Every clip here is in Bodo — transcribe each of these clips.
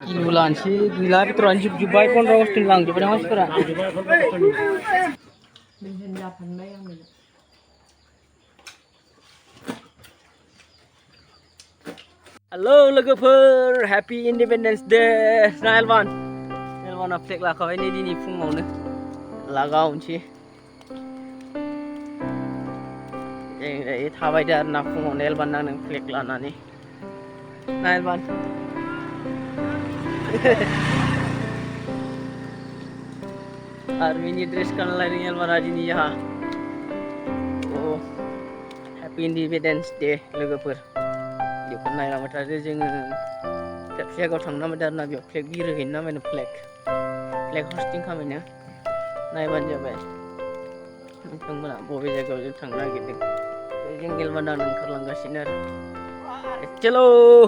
Bulan sih gila itu ranjip jubai pun roasting lang jubai mas kira. Halo logoper, Happy Independence Day. Nah Elvan update lah kau ini di fung mau nih. Lagau sih. Yang thabai dah nak fung mau Elvan nang flag lah nani. Nah Elvan. Army dress kan lagi Elvan hari ini ya. Oh, Happy Independence Day logoper. Yuk kan naik nama tadi jangan flag kau thang nama dah nabi flag biru hin nama ini flag hosting kami ni. Naik banja bay. Thang mana bobi jaga je thang lagi ni. Jangan Elvan nang kerlangga sinar. Celo.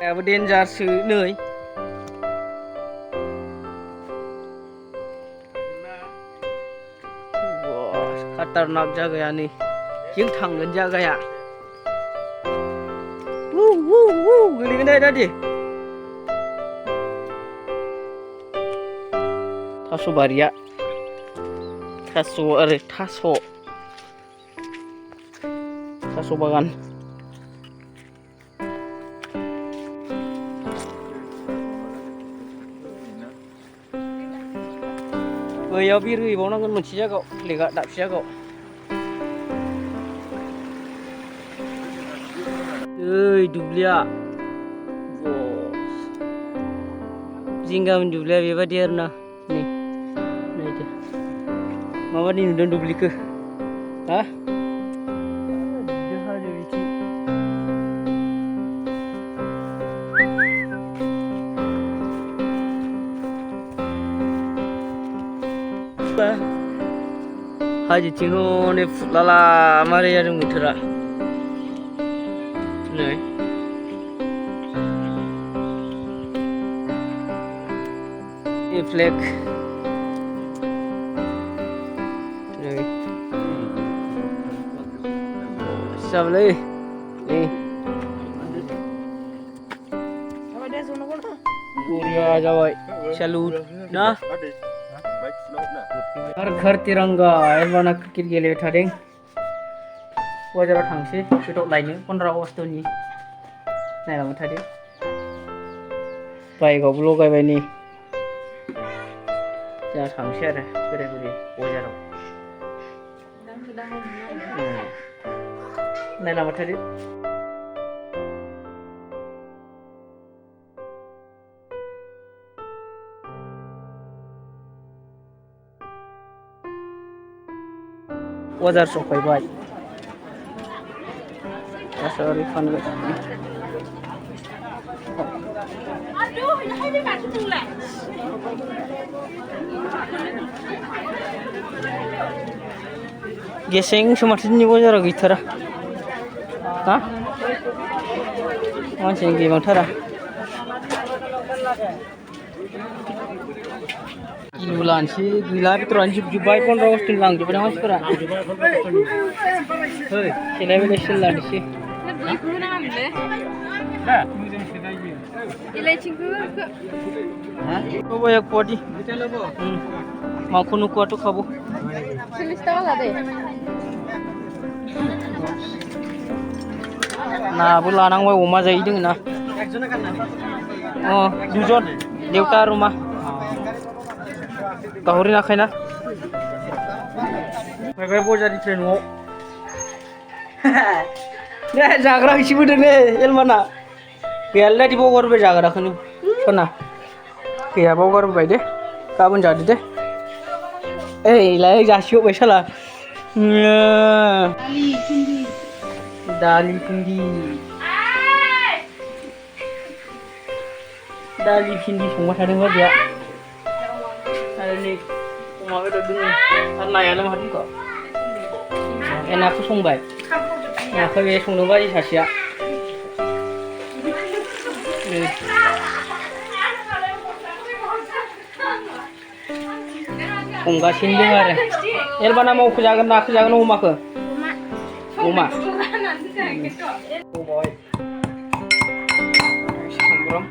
Apa danger su nui. Khataरनाक जायगा nih जों थांगोन जायगाया गोलैगोन दे दादि थास' बारिया थास' बागान बैयाव बिर हैबावनांगोन मोनसे जायगायाव फ्लेगा दाबसे जायगायाव ओइ दुब्लिया जिंगामनि दुब्लिया बेबायदि आरोना नै नायदो माबादि नुदों दुब्लिखौ हा हाजोथिं हनै फुथलाला मारै जादों बोथोरा नै फ्लेग नै जाबायलै नै बरिया जाबाय सैलुट ना घर तिरंगा एलबाना क्रिकेट गेलेबाय थादों बाजाराव थांसै बेदर लायनो 15 आगस्तनि नायलांबाय थादों बाइकआवबो लगायबाय नै जोंहा थांसै आरो बेराय बाजाराव नायलांबाय थादों बाजार सफैबाय दासो ओरै फानगासिनो गेसेंसो माथो दिनै बाजाराव गैथारा हा मानसियानो गैबांथारा Bulan sih gila itu ranjip jubai pun roasting lang jubai mas kira. Hei, sini boleh silat di sini. Hah? Kau banyak podi. Mau kuno kuat tu kabu. Nah, bulan ang mau rumah jadi dengan. Oh, dujon, deuta rumah. Tahurin akhirnya, mereka belajar di train walk. Nih jaga isi muda nih, ilmana. Biarlah di bawah korbe jaga kan, sana. Kayak bawah korbe deh, kapan jadi deh? Lagi jasiuk biasalah. Dali pindi semua ada nggak dia? Ini rumah itu dulu, karena ya lemah juga. Enak tuh sumbai. Nah, kalau sumbai baju sasia. Enggak sini ada. Elbana mau kejagan rumah ke? Rumah. Oh boy. Sambram.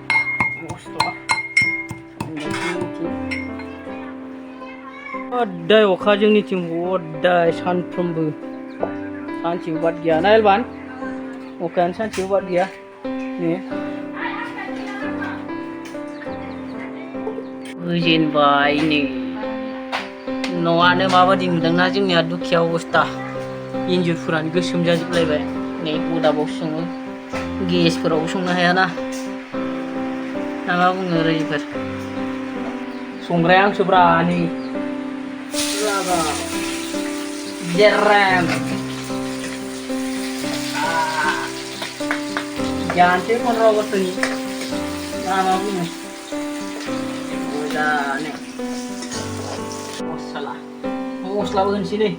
हदाय अखा जोंनिथिं हदाय सानफ्रोमबो सानसेबो बाद गैया ना एलबान अखायानो सानसेबो बाद गैया नै होजेनबाय नै न'आनो माबादि नुदोंना जोंनिया दुखिया अबस्था इन्जुरफोरानो गोसोम जाजोबलायबाय नै अदाबाव सङो गेसफोरावबो संनो हायाना ना मा बुङो रायजोफोर संग्राया आंसोब्रा नै जेरेम जानोसै 15 आगस्तनि ना मा बुङो मोजाङै मस्लाबो होनोसै नै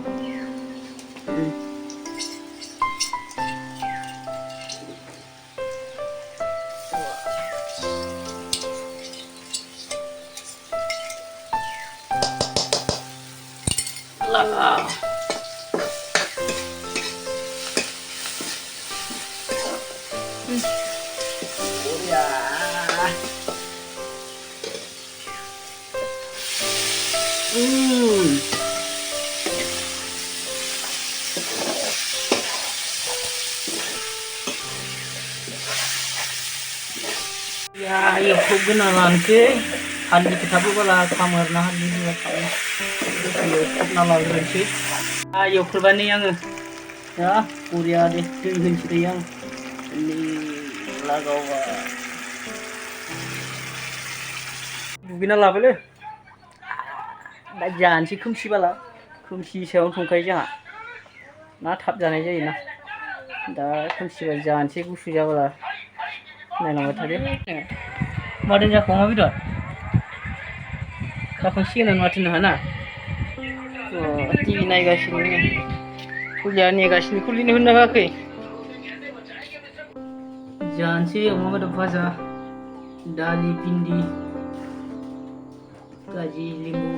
ya eukropgोना लानोसै हालदै खोथाबो बाला खामोरना हालदै होबा थाबनो एवख्रबना लाग्रोनोसै एवख्रबानै आङो ya बरिया दे दै होनोसै आं नै लागावबा दुगैना लाबायलै दा जानोसै खोमसिबाला खोमसि सायावनो संखायो जोंहा ना थाब जानाय जायोना दा खोमसिबा जानोसै गुसु जाबाला नायलांबाय थादो मादों जाखो अमा बेदर जाखांसिगोनानो माथो नोंहा ना टिभि नायगासिनो खुलिया नेगासिनो खुलिनो होनना होआखै जानोसै अमा बेदर भाजा दालि भिन्दि गाजि लिम्बु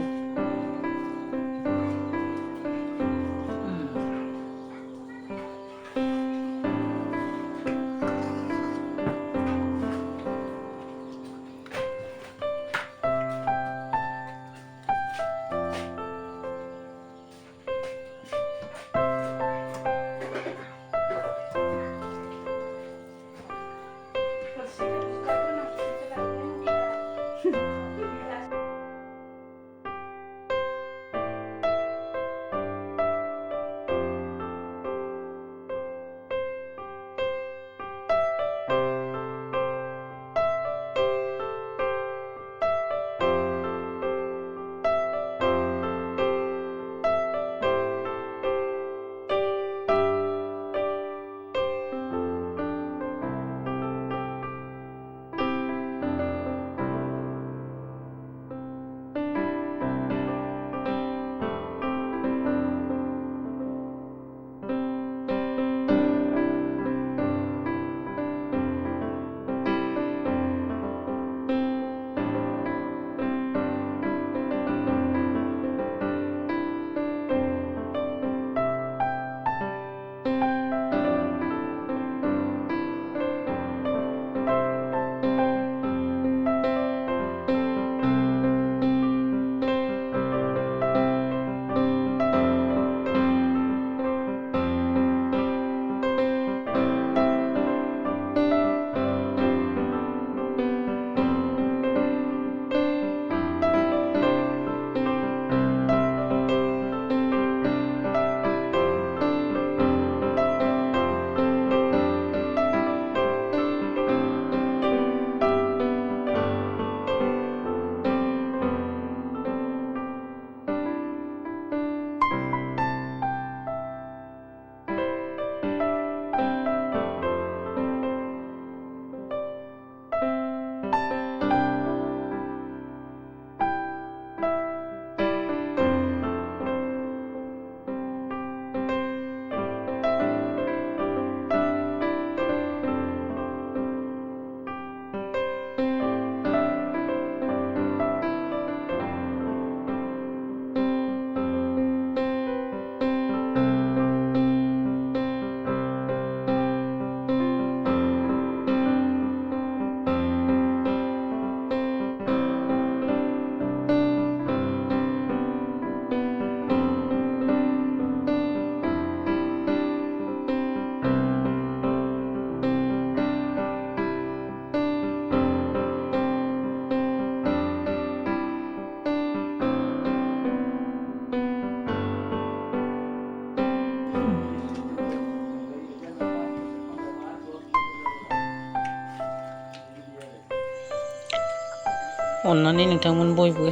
अन्नानै नोंथांमोन बयबो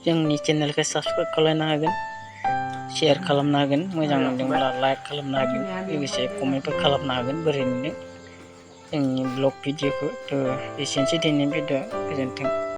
जोंनि चेनेलखौ साबस्क्राइब खालामनो हागोन, शेयार खालामनो हागोन, मोजां मोनदोंब्ला लाइक खालामनो हागोन, लोगोसे कमेन्टबो खालामनो हागोन बोरै नुदों जोंनि ब्लग भिडिअखौ। एसेनोसै दिनैनि भिडिअ', गोजोन्थों।